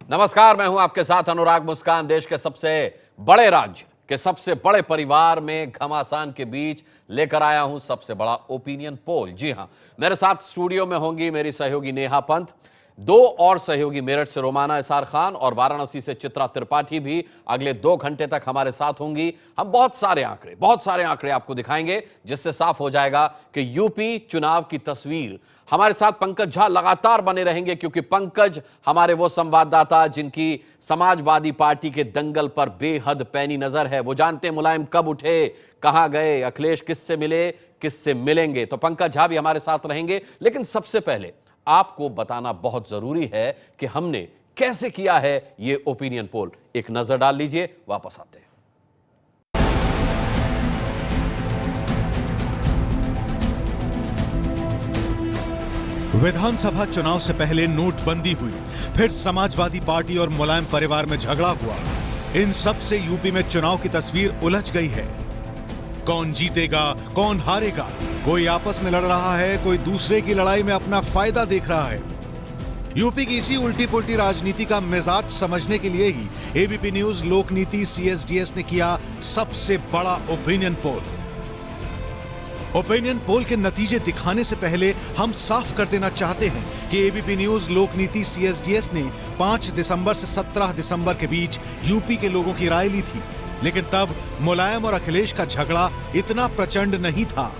नमस्कार, मैं हूं आपके साथ अनुराग मुस्कान। देश के सबसे बड़े राज्य के सबसे बड़े परिवार में घमासान के बीच लेकर आया हूं सबसे बड़ा ओपिनियन पोल। जी हां, मेरे साथ स्टूडियो में होंगी मेरी सहयोगी नेहा पंत, दो और सहयोगी मेरठ से रोमाना इसार खान और वाराणसी से चित्रा त्रिपाठी भी अगले 2 घंटे तक हमारे साथ होंगी। हम बहुत सारे आंकड़े आपको दिखाएंगे जिससे साफ हो जाएगा कि यूपी चुनाव की तस्वीर। हमारे साथ पंकज झा लगातार बने रहेंगे क्योंकि पंकज हमारे वो संवाददाता जिनकी समाजवादी पार्टी के दंगल पर बेहद पैनी नजर है। वो जानते हैं मुलायम कब उठे, कहां गए, अखिलेश किससे मिले, किससे मिलेंगे। तो पंकज झा भी हमारे साथ रहेंगे। लेकिन सबसे पहले आपको बताना बहुत जरूरी है कि हमने कैसे किया है ये ओपिनियन पोल। एक नजर डाल लीजिए, वापस आते हैं। विधानसभा चुनाव से पहले नोटबंदी हुई, फिर समाजवादी पार्टी और मुलायम परिवार में झगड़ा हुआ। इन सब से यूपी में चुनाव की तस्वीर उलझ गई है। कौन जीतेगा, कौन हारेगा, कोई आपस में लड़ रहा है, कोई दूसरे की लड़ाई में अपना फायदा देख रहा है। यूपी की इसी उल्टी पुल्टी राजनीति का मिजाज समझने के लिए ही एबीपी न्यूज लोकनीति सीएसडीएस ने किया सबसे बड़ा ओपिनियन पोल। ओपिनियन पोल के नतीजे दिखाने से पहले हम साफ कर देना चाहते हैं कि एबीपी न्यूज लोकनीति सीएसडीएस ने 5 दिसंबर से 17 दिसंबर के बीच यूपी के लोगों की राय ली थी, लेकिन तब मुलायम और अखिलेश का झगड़ा इतना प्रचंड नहीं था।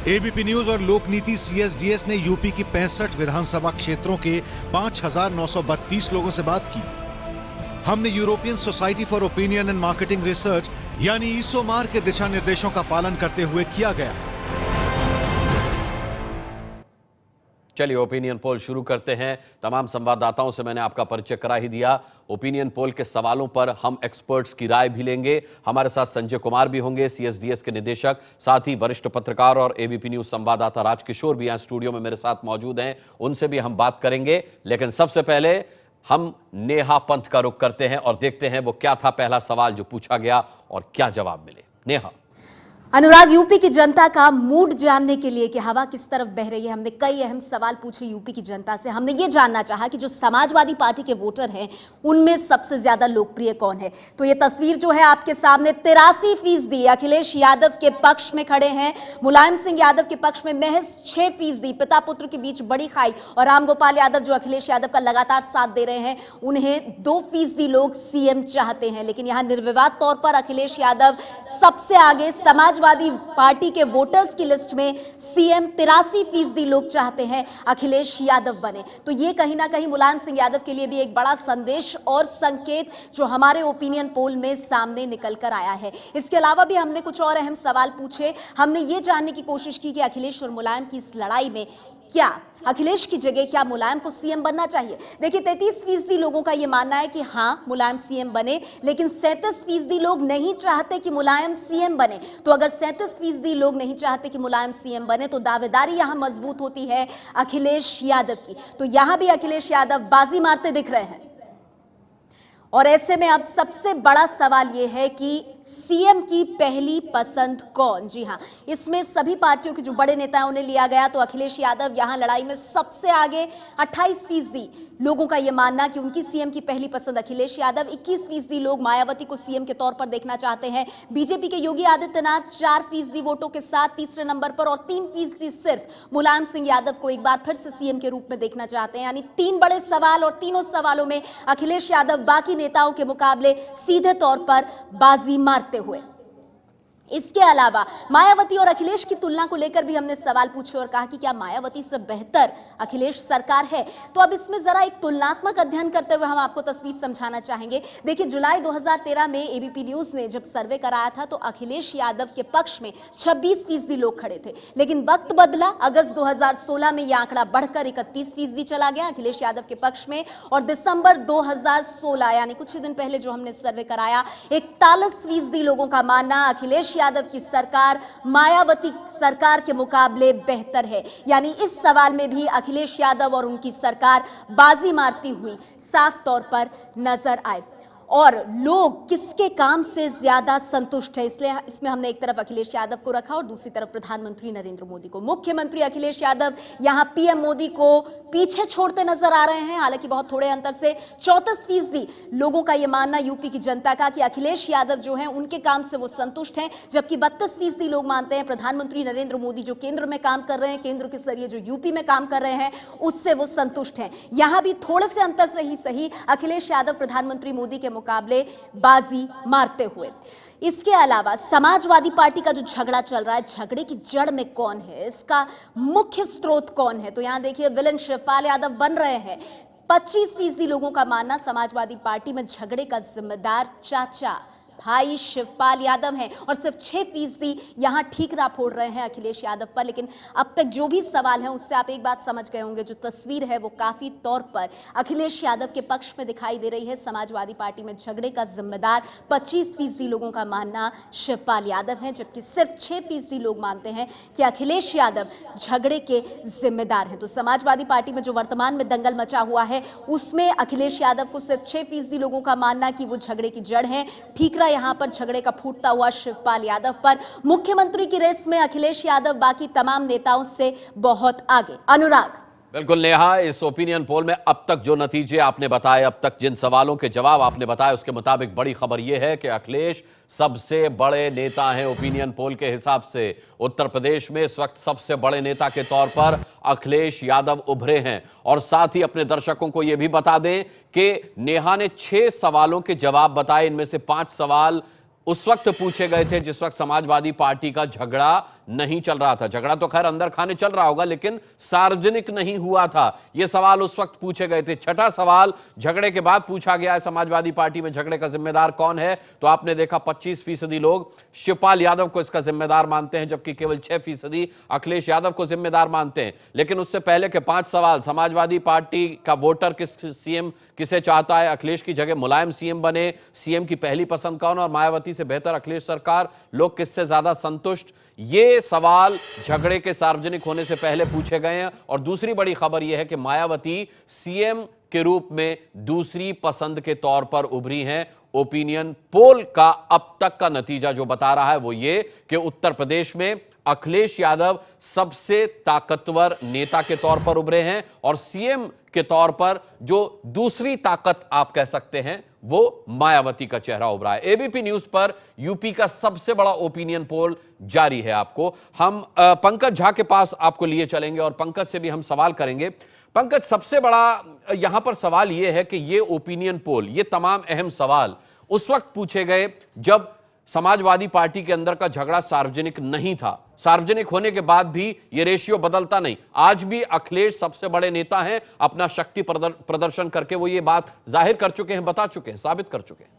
एबीपी न्यूज और लोकनीति सीएसडीएस ने यूपी की 65 विधानसभा क्षेत्रों के 5,932 लोगों से बात की। हमने European society for opinion and marketing research यानी ईसोमार के दिशा निर्देशों का पालन करते हुए किया गया। चलिए ओपिनियन पोल शुरू करते हैं। तमाम संवाददाताओं से मैंने आपका परिचय करा ही दिया। ओपिनियन पोल के सवालों पर हम एक्सपर्ट्स की राय भी लेंगे। हमारे साथ संजय कुमार भी होंगे, सीएसडीएस के निदेशक, साथ ही वरिष्ठ पत्रकार और एबीपी न्यूज संवाददाता राजकिशोर भी यहाँ स्टूडियो में मेरे साथ मौजूद हैं। उनसे भी हम बात करेंगे। लेकिन सबसे पहले हम नेहा पंत का रुख करते हैं और देखते हैं वो क्या था पहला सवाल जो पूछा गया और क्या जवाब मिले। नेहा। अनुराग, यूपी की जनता का मूड जानने के लिए कि हवा किस तरफ बह रही है, हमने कई अहम सवाल पूछे यूपी की जनता से। हमने ये जानना चाहा कि जो समाजवादी पार्टी के वोटर हैं उनमें सबसे ज्यादा लोकप्रिय कौन है। तो ये तस्वीर जो है आपके सामने, 83% अखिलेश यादव के पक्ष में खड़े हैं, मुलायम सिंह यादव के पक्ष में महज 6%। पिता पुत्र के बीच बड़ी खाई। और रामगोपाल यादव जो अखिलेश यादव का लगातार साथ दे रहे हैं, उन्हें 2% लोग सीएम चाहते हैं। लेकिन यहां निर्विवाद तौर पर अखिलेश यादव सबसे आगे। समाजवादी पार्टी के वोटर्स की लिस्ट में सीएम 83% लोग चाहते हैं अखिलेश यादव बने। तो ये कहीं ना कहीं मुलायम सिंह यादव के लिए भी एक बड़ा संदेश और संकेत जो हमारे ओपिनियन पोल में सामने निकल कर आया है। इसके अलावा भी हमने कुछ और अहम सवाल पूछे। हमने ये जानने की कोशिश की कि अखिलेश और मुलायम की इस लड़ाई में क्या अखिलेश की जगह क्या मुलायम को सीएम बनना चाहिए। देखिए, 33% लोगों का यह मानना है कि हां मुलायम सीएम बने, लेकिन 37% लोग नहीं चाहते कि मुलायम सीएम बने। तो अगर 37% लोग नहीं चाहते कि मुलायम सीएम बने तो दावेदारी यहां मजबूत होती है अखिलेश यादव की। तो यहां भी अखिलेश यादव बाजी मारते दिख रहे हैं। और ऐसे में अब सबसे बड़ा सवाल यह है कि सीएम की पहली पसंद कौन। जी हां, इसमें सभी पार्टियों के जो बड़े नेता हैं उन्हें लिया गया। तो अखिलेश यादव यहां लड़ाई में सबसे आगे, 28% लोगों का यह मानना कि उनकी सीएम की पहली पसंद अखिलेश यादव। 21% लोग मायावती को सीएम के तौर पर देखना चाहते हैं। बीजेपी के योगी आदित्यनाथ 4% वोटों के साथ तीसरे नंबर पर, और 3% सिर्फ मुलायम सिंह यादव को एक बार फिर से सीएम के रूप में देखना चाहते हैं। यानी 3 बड़े सवाल, और तीनों सवालों में अखिलेश यादव बाकी नेताओं के मुकाबले सीधे तौर पर बाजी मारते हुए। इसके अलावा मायावती और अखिलेश की तुलना को लेकर भी हमने सवाल पूछे और कहा कि क्या मायावती से बेहतर अखिलेश सरकार है। तो अब इसमें जरा एक तुलनात्मक अध्ययन करते हुए हम आपको तस्वीर समझाना चाहेंगे। देखिए, जुलाई 2013 में एबीपी न्यूज ने जब सर्वे कराया था तो अखिलेश यादव के पक्ष में 26% लोग खड़े थे। लेकिन वक्त बदला, अगस्त 2016 में यह आंकड़ा बढ़कर 31% चला गया अखिलेश यादव के पक्ष में। और दिसंबर 2016 यानी कुछ ही दिन पहले जो हमने सर्वे कराया, 41% लोगों का मानना अखिलेश यादव की सरकार मायावती सरकार के मुकाबले बेहतर है। यानी इस सवाल में भी अखिलेश यादव और उनकी सरकार बाजी मारती हुई साफ तौर पर नजर आए। और लोग किसके काम से ज्यादा संतुष्ट है, इसलिए इसमें हमने एक तरफ अखिलेश यादव को रखा और दूसरी तरफ प्रधानमंत्री नरेंद्र मोदी को। मुख्यमंत्री अखिलेश यादव यहां पीएम मोदी को पीछे छोड़ते नजर आ रहे हैं, हालांकि बहुत थोड़े अंतर से। 34% लोगों का यह मानना यूपी की जनता का कि अखिलेश यादव जो हैं उनके काम से वो संतुष्ट हैं, जबकि 32% लोग मानते हैं प्रधानमंत्री नरेंद्र मोदी जो केंद्र में काम कर रहे हैं, केंद्र के जरिए जो यूपी में काम कर रहे हैं, उससे वो संतुष्ट हैं। यहां भी थोड़े से अंतर से ही सही अखिलेश यादव प्रधानमंत्री मोदी के मुकाबले बाजी मारते हुए। इसके अलावा समाजवादी पार्टी का जो झगड़ा चल रहा है, झगड़े की जड़ में कौन है, इसका मुख्य स्रोत कौन है, तो यहां देखिए विलन शिवपाल यादव बन रहे हैं। 25% लोगों का मानना समाजवादी पार्टी में झगड़े का जिम्मेदार चाचा भाई शिवपाल यादव हैं और सिर्फ 6% यहां ठीकरा फोड़ रहे हैं अखिलेश यादव पर। लेकिन अब तक जो भी सवाल है उससे आप एक बात समझ गए होंगे, जो तस्वीर है वो काफी तौर पर अखिलेश यादव के पक्ष में दिखाई दे रही है। समाजवादी पार्टी में झगड़े का जिम्मेदार 25% लोगों का मानना शिवपाल यादव है, जबकि सिर्फ 6% लोग मानते हैं कि अखिलेश यादव झगड़े के जिम्मेदार हैं। तो समाजवादी पार्टी में जो वर्तमान में दंगल मचा हुआ है उसमें अखिलेश यादव को सिर्फ 6% लोगों का मानना कि वो झगड़े की जड़ है। ठीकरा यहां पर झगड़े का फूटता हुआ शिवपाल यादव पर। मुख्यमंत्री की रेस में अखिलेश यादव बाकी तमाम नेताओं से बहुत आगे। अनुराग। बिल्कुल नेहा, इस ओपिनियन पोल में अब तक जो नतीजे आपने बताए, अब तक जिन सवालों के जवाब आपने बताए, उसके मुताबिक बड़ी खबर यह है कि अखिलेश सबसे बड़े नेता हैं। ओपिनियन पोल के हिसाब से उत्तर प्रदेश में इस वक्त सबसे बड़े नेता के तौर पर अखिलेश यादव उभरे हैं। और साथ ही अपने दर्शकों को यह भी बता दें कि नेहा ने 6 सवालों के जवाब बताए, इनमें से 5 सवाल उस वक्त पूछे गए थे जिस वक्त समाजवादी पार्टी का झगड़ा नहीं चल रहा था। झगड़ा तो खैर अंदर खाने चल रहा होगा, लेकिन सार्वजनिक नहीं हुआ था। यह सवाल उस वक्त पूछे गए थे। 6ठा सवाल झगड़े के बाद पूछा गया है, समाजवादी पार्टी में झगड़े का जिम्मेदार कौन है, तो आपने देखा 25% लोग शिवपाल यादव को इसका जिम्मेदार मानते हैं, जबकि केवल 6% अखिलेश यादव को जिम्मेदार मानते हैं। लेकिन उससे पहले के 5 सवाल, समाजवादी पार्टी का वोटर सीएम किसे चाहता है, अखिलेश की जगह मुलायम सीएम बने, सीएम की पहली पसंद कौन, और मायावती से बेहतर अखिलेश सरकार, लोग किससे ज्यादा संतुष्ट, ये सवाल झगड़े के सार्वजनिक होने से पहले पूछे गए हैं। और दूसरी बड़ी खबर यह है कि मायावती सीएम के रूप में दूसरी पसंद के तौर पर उभरी हैं। ओपिनियन पोल का अब तक का नतीजा जो बता रहा है वो ये कि उत्तर प्रदेश में अखिलेश यादव सबसे ताकतवर नेता के तौर पर उभरे हैं और सीएम के तौर पर जो दूसरी ताकत आप कह सकते हैं वो मायावती का चेहरा उभरा है। एबीपी न्यूज पर यूपी का सबसे बड़ा ओपिनियन पोल जारी है। आपको हम पंकज झा के पास आपको लिए चलेंगे और पंकज से भी हम सवाल करेंगे। पंकज, सबसे बड़ा यहां पर सवाल यह है कि ये ओपिनियन पोल, ये तमाम अहम सवाल उस वक्त पूछे गए जब समाजवादी पार्टी के अंदर का झगड़ा सार्वजनिक नहीं था। सार्वजनिक होने के बाद भी ये रेशियो बदलता नहीं। आज भी अखिलेश सबसे बड़े नेता हैं, अपना शक्ति प्रदर्शन करके वो ये बात जाहिर कर चुके हैं, बता चुके हैं, साबित कर चुके हैं।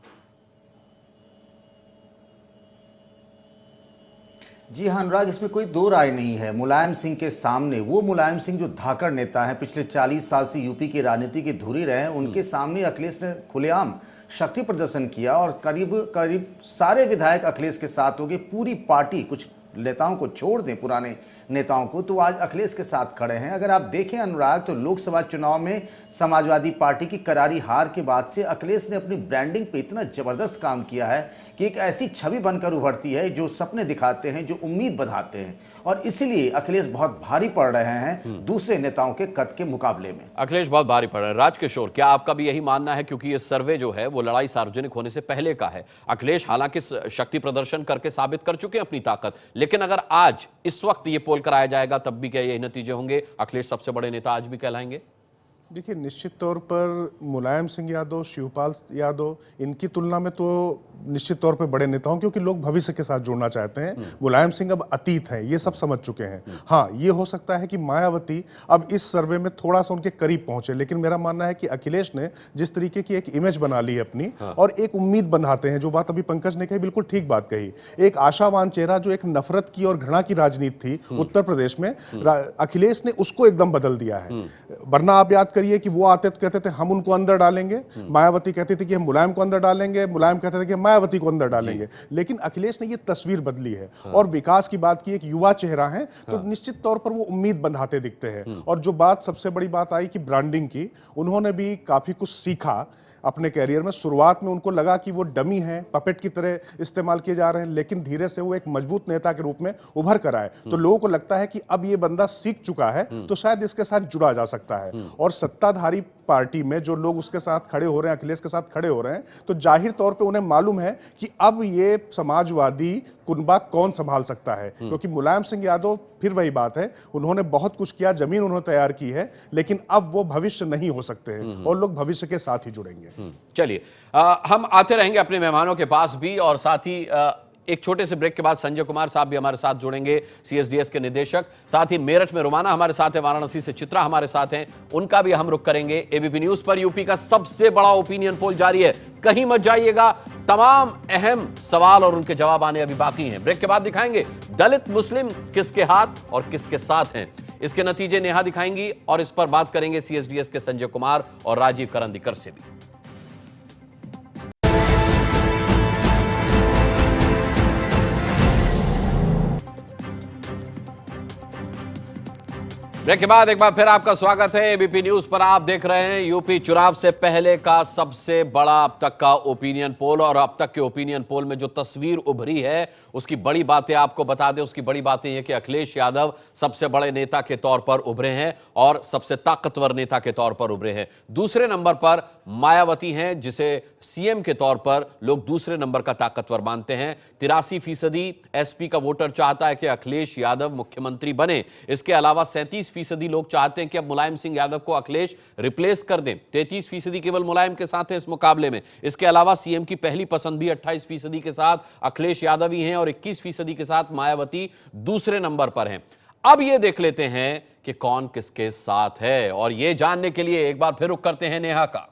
जी हाँ अनुराग, इसमें कोई दो राय नहीं है। मुलायम सिंह के सामने, वो मुलायम सिंह जो धाकड़ नेता है, पिछले 40 साल से यूपी की राजनीति के धुरी रहे हैं, उनके सामने अखिलेश ने खुलेआम शक्ति प्रदर्शन किया और करीब सारे विधायक अखिलेश के साथ हो गए। पूरी पार्टी, कुछ नेताओं को छोड़ दें, पुराने नेताओं को, तो आज अखिलेश के साथ खड़े हैं। अगर आप देखें अनुराग, तो लोकसभा चुनाव में समाजवादी पार्टी की करारी हार के बाद से अखिलेश ने अपनी ब्रांडिंग पे इतना जबरदस्त काम किया है कि एक ऐसी छवि बनकर उभरती है जो सपने दिखाते हैं, जो उम्मीद बढ़ाते हैं, और इसीलिए अखिलेश बहुत भारी पड़ रहे हैं दूसरे नेताओं के कद के मुकाबले में। अखिलेश बहुत भारी पड़ रहे हैं। राजकिशोर, क्या आपका भी यही मानना है? क्योंकि ये सर्वे जो है वो लड़ाई सार्वजनिक होने से पहले का है। अखिलेश हालांकि शक्ति प्रदर्शन करके साबित कर चुके हैं अपनी ताकत, लेकिन अगर आज इस वक्त ये पोल कराया जाएगा तब भी क्या यही नतीजे होंगे? अखिलेश सबसे बड़े नेता आज भी कहलाएंगे? देखिए, निश्चित तौर पर मुलायम सिंह यादव, शिवपाल यादव, इनकी तुलना में तो निश्चित तौर पे बड़े नेता हों, क्योंकि लोग भविष्य के साथ जुड़ना चाहते हैं। मुलायम सिंह अब अतीत हैं, ये सब समझ चुके हैं। हाँ, ये हो सकता है कि मायावती अब इस सर्वे में थोड़ा सा उनके करीब पहुंचे, लेकिन मेरा मानना है कि अखिलेश ने जिस तरीके की एक इमेज बना ली है अपनी, और एक उम्मीद बंधाते हैं, जो बात अभी पंकज ने कही, बिल्कुल ठीक बात कही। एक आशावान चेहरा, जो एक नफरत की और घृणा की राजनीति थी उत्तर प्रदेश में, अखिलेश ने उसको एकदम बदल दिया है। वरना आप याद करिए कि वो आते तो कहते थे हम उनको अंदर डालेंगे, मायावती कहती थी कि हम मुलायम को अंदर डालेंगे, मुलायम कहते थे कि मायावती को अंदर डालेंगे। लेकिन अखिलेश ने ये तस्वीर बदली है और विकास की बात की, एक युवा चेहरा है, तो निश्चित तौर पर वो उम्मीद बंधाते दिखते हैं। और जो बात सबसे बड़ी बात आई कि ब्रांडिंग की, उन्होंने भी काफी कुछ सीखा। अपने कैरियर में। शुरुआत में उनको लगा कि वो डमी हैं, पपेट की तरह इस्तेमाल किए जा रहे हैं, लेकिन धीरे से वो एक मजबूत नेता के रूप में उभर कर आए। तो लोगों को लगता है कि अब ये बंदा सीख चुका है, तो शायद इसके साथ जुड़ा जा सकता है। और सत्ताधारी पार्टी में जो लोग उसके साथ खड़े हो रहे हैं, अखिलेश के साथ खड़े हो रहे हैं, तो जाहिर तौर पे उन्हें मालूम है कि अब ये समाजवादी कुनबा कौन संभाल सकता है। क्योंकि मुलायम सिंह यादव, फिर वही बात है, उन्होंने बहुत कुछ किया, जमीन उन्होंने तैयार की है, लेकिन अब वो भविष्य नहीं हो सकते हैं और लोग भविष्य के साथ ही जुड़ेंगे। चलिए, हम आते रहेंगे अपने मेहमानों के पास भी, और साथ ही एक छोटे से ब्रेक के बाद संजय कुमार साहब भी हमारे साथ जुड़ेंगे, सीएसडीएस के निदेशक। साथ ही मेरठ में रुमाना हमारे साथ है, वाराणसी से चित्रा हमारे साथ हैं, उनका भी हम रुख करेंगे। एबीपी न्यूज पर यूपी का सबसे बड़ा ओपिनियन पोल जारी है, कहीं मत जाइएगा, तमाम अहम सवाल और उनके जवाब आने अभी बाकी हैं। ब्रेक के बाद दिखाएंगे दलित मुस्लिम किसके हाथ और किसके साथ हैं, इसके नतीजे नेहा दिखाएंगी, और इस पर बात करेंगे सीएसडीएस के संजय कुमार और राजीव करंदीकर से भी। ब्रेक के बाद एक बार फिर आपका स्वागत है एबीपी न्यूज पर। आप देख रहे हैं यूपी चुनाव से पहले का सबसे बड़ा अब तक का ओपिनियन पोल, और अब तक के ओपिनियन पोल में जो तस्वीर उभरी है उसकी बड़ी बातें आपको बता दें। उसकी बड़ी बातें ये कि अखिलेश यादव सबसे बड़े नेता के तौर पर उभरे हैं और सबसे ताकतवर नेता के तौर पर उभरे हैं। दूसरे नंबर पर मायावती हैं, जिसे सीएम के तौर पर लोग दूसरे नंबर का ताकतवर मानते हैं। 83% एसपी का वोटर चाहता है कि अखिलेश यादव मुख्यमंत्री बने। इसके अलावा 37% लोग चाहते हैं कि अब मुलायम सिंह यादव को अखिलेश रिप्लेस कर दें। 33% केवल मुलायम के साथ है इस मुकाबले में। इसके अलावा सीएम की पहली पसंद भी 28% के साथ अखिलेश यादव ही हैं, और 21% के साथ मायावती दूसरे नंबर पर हैं। अब ये देख लेते हैं कि कौन किसके साथ है, और ये जानने के लिए एक बार फिर रुख करते हैं नेहा का।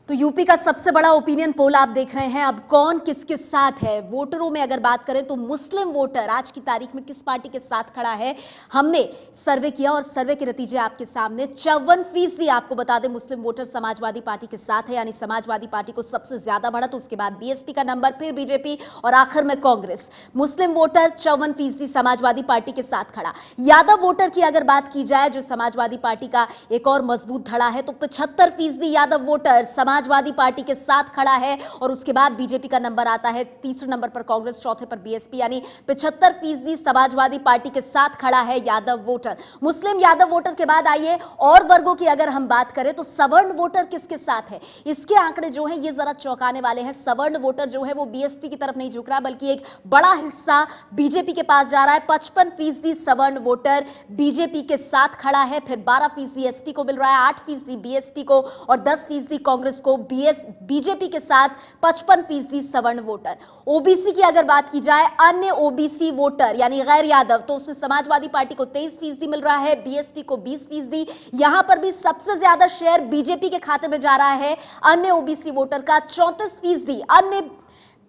तो यूपी का सबसे बड़ा ओपिनियन पोल आप देख रहे हैं, अब कौन किसके साथ है। वोटरों में अगर बात करें तो मुस्लिम वोटर आज की तारीख में किस पार्टी के साथ खड़ा है, हमने सर्वे किया और सर्वे के नतीजे आपके सामने। 54% आपको बता दें मुस्लिम वोटर समाजवादी पार्टी के साथ है, यानी समाजवादी पार्टी को सबसे ज्यादा बढ़त, उसके बाद बीएसपी का नंबर, फिर बीजेपी और आखिर में कांग्रेस। मुस्लिम वोटर 54% समाजवादी पार्टी के साथ खड़ा। यादव वोटर की अगर बात की जाए, जो समाजवादी पार्टी का एक और मजबूत धड़ा है, तो 75% यादव वोटर समाजवादी पार्टी के साथ खड़ा है, और उसके बाद बीजेपी का नंबर आता है, तीसरे नंबर पर कांग्रेस, चौथे पर बीएसपी, यानी 75% समाजवादी पार्टी के साथ खड़ा है यादव वोटर। मुस्लिम यादव वोटर के बाद आइए और वर्गों की अगर हम बात करें तो सवर्ण वोटर किसके साथ है, इसके आंकड़े जो है ये जरा चौंकाने वाले हैं। सवर्ण वोटर जो है वो बीएसपी की तरफ नहीं झुक रहा, बल्कि एक बड़ा हिस्सा बीजेपी के पास जा रहा है। 55% सवर्ण वोटर बीजेपी के साथ खड़ा है, फिर 12% एसपी को मिल रहा है, 8% बीएसपी को और 10% कांग्रेस को। बीजेपी के साथ 55% सवर्ण वोटर। ओबीसी की अगर बात की जाए, अन्य ओबीसी वोटर यानी गैर यादव, तो उसमें समाजवादी पार्टी को 23% मिल रहा है, बीएसपी को 20%। यहां पर भी सबसे ज्यादा शेयर बीजेपी के खाते में जा रहा है अन्य ओबीसी वोटर का, 34% अन्य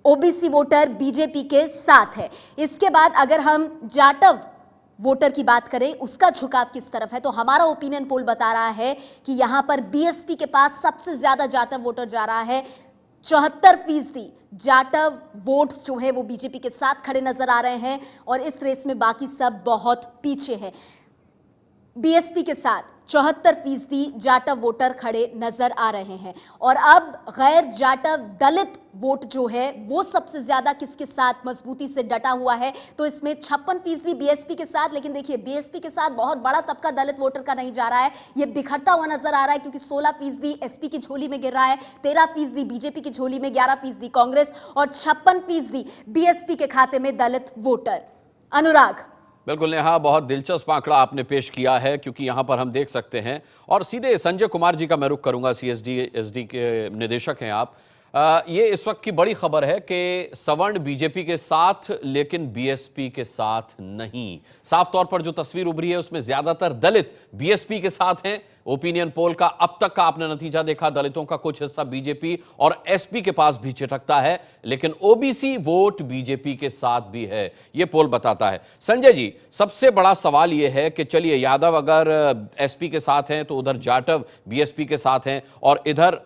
ओबीसी वोटर बीजेपी के साथ है। इसके बाद अगर हम जाटव वोटर की बात करें, उसका झुकाव किस तरफ है, तो हमारा ओपिनियन पोल बता रहा है कि यहां पर बीएसपी के पास सबसे ज्यादा जाटव वोटर जा रहा है। 74% जाटव वोट्स जो है वो बीजेपी के साथ खड़े नजर आ रहे हैं, और इस रेस में बाकी सब बहुत पीछे है। बीएसपी के साथ 74% जाटव वोटर खड़े नजर आ रहे हैं। और अब गैर जाटव दलित वोट जो है वो सबसे ज्यादा किसके साथ मजबूती से डटा हुआ है, तो इसमें 56% बीएसपी के साथ। लेकिन देखिए बीएसपी के साथ बहुत बड़ा तबका दलित वोटर का नहीं जा रहा है, ये बिखरता हुआ नजर आ रहा है, क्योंकि 16% एसपी की झोली में गिर रहा है, 13% बीजेपी की झोली में, 11% कांग्रेस और 56% बीएसपी के खाते में दलित वोटर। अनुराग। बिल्कुल नेहा, बहुत दिलचस्प आंकड़ा आपने पेश किया है, क्योंकि यहां पर हम देख सकते हैं, और सीधे संजय कुमार जी का मैं रुख करूंगा, सीएसडी के निदेशक हैं आप। ये इस वक्त की बड़ी खबर है कि सवर्ण बीजेपी के साथ लेकिन बीएसपी के साथ नहीं। साफ तौर पर जो तस्वीर उभरी है उसमें ज्यादातर दलित बीएसपी के साथ हैं। ओपिनियन पोल का अब तक का आपने नतीजा देखा, दलितों का कुछ हिस्सा बीजेपी और एसपी के पास भी चिटकता है, लेकिन ओबीसी वोट बीजेपी के साथ भी है, यह पोल बताता है। संजय जी, सबसे बड़ा सवाल यह है कि चलिए यादव अगर एसपी के साथ हैं तो उधर जाटव बीएसपी के साथ हैं, और इधर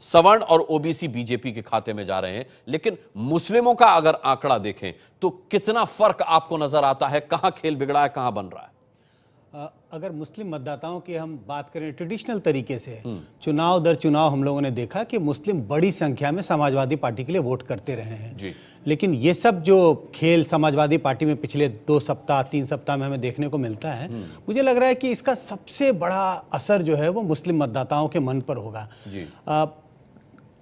सवर्ण और ओबीसी बीजेपी के खाते में जा रहे हैं, लेकिन मुस्लिमों का अगर आंकड़ा देखें तो कितना फर्क आपको नजर आता है, कहां खेल बिगड़ा है, कहां बन रहा है? अगर मुस्लिम मतदाताओं की हम बात करें ट्रेडिशनल तरीके से, चुनाव दर चुनाव हम लोगों ने देखा कि मुस्लिम बड़ी संख्या में समाजवादी पार्टी के लिए वोट करते रहे हैं जी। लेकिन ये सब जो खेल समाजवादी पार्टी में पिछले 2 सप्ताह 3 सप्ताह में हमें देखने को मिलता है, मुझे लग रहा है कि इसका सबसे बड़ा असर जो है वो मुस्लिम मतदाताओं के मन पर होगा जी।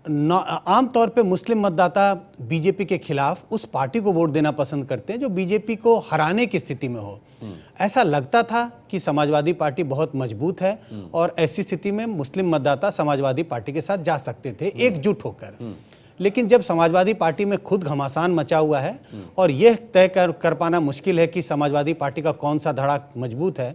आमतौर पे मुस्लिम मतदाता बीजेपी के खिलाफ उस पार्टी को वोट देना पसंद करते हैं जो बीजेपी को हराने की स्थिति में हो। ऐसा लगता था कि समाजवादी पार्टी बहुत मजबूत है और ऐसी स्थिति में मुस्लिम मतदाता समाजवादी पार्टी के साथ जा सकते थे एकजुट होकर। लेकिन जब समाजवादी पार्टी में खुद घमासान मचा हुआ है और यह तय कर पाना मुश्किल है कि समाजवादी पार्टी का कौन सा धड़ा मजबूत है,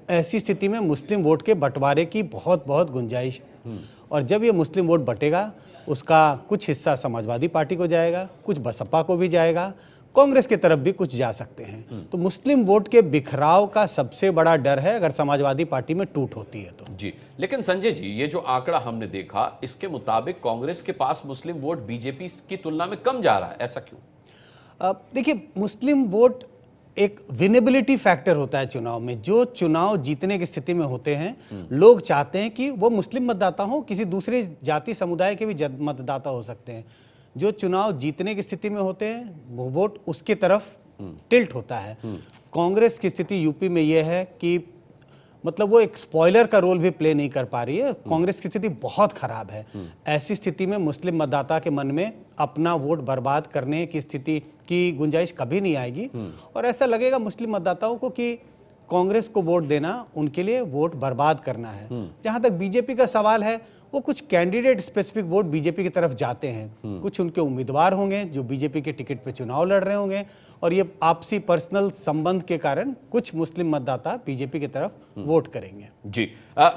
ऐसी स्थिति में मुस्लिम वोट के बंटवारे की बहुत गुंजाइश है। और जब ये मुस्लिम वोट बटेगा उसका कुछ हिस्सा समाजवादी पार्टी को जाएगा, कुछ बसपा को भी जाएगा, कांग्रेस की तरफ भी कुछ जा सकते हैं। तो मुस्लिम वोट के बिखराव का सबसे बड़ा डर है अगर समाजवादी पार्टी में टूट होती है तो। जी, लेकिन संजय जी, ये जो आंकड़ा हमने देखा इसके मुताबिक कांग्रेस के पास मुस्लिम वोट बीजेपी की तुलना में कम जा रहा है, ऐसा क्यों? देखिए, मुस्लिम वोट एक विनेबिलिटी फैक्टर होता है चुनाव में। जो चुनाव जीतने की स्थिति में होते हैं, लोग चाहते हैं कि वो मुस्लिम मतदाता हो, किसी दूसरे जाति समुदाय के भी मतदाता हो सकते हैं। जो चुनाव जीतने की स्थिति में होते हैं वो वोट उसकी तरफ टिल्ट होता है। कांग्रेस की स्थिति यूपी में यह है कि मतलब वो एक स्पॉइलर का रोल भी प्ले नहीं कर पा रही है। कांग्रेस की स्थिति बहुत खराब है। ऐसी स्थिति में मुस्लिम मतदाता के मन में अपना वोट बर्बाद करने की स्थिति की गुंजाइश कभी नहीं आएगी और ऐसा लगेगा मुस्लिम मतदाताओं को कि कांग्रेस को वोट देना उनके लिए वोट बर्बाद करना है। जहां तक बीजेपी का सवाल है, वो कुछ कैंडिडेट स्पेसिफिक वोट बीजेपी की तरफ जाते हैं। कुछ उनके उम्मीदवार होंगे जो बीजेपी के टिकट पे चुनाव लड़ रहे होंगे और ये आपसी पर्सनल संबंध के कारण कुछ मुस्लिम मतदाता बीजेपी की तरफ वोट करेंगे। जी,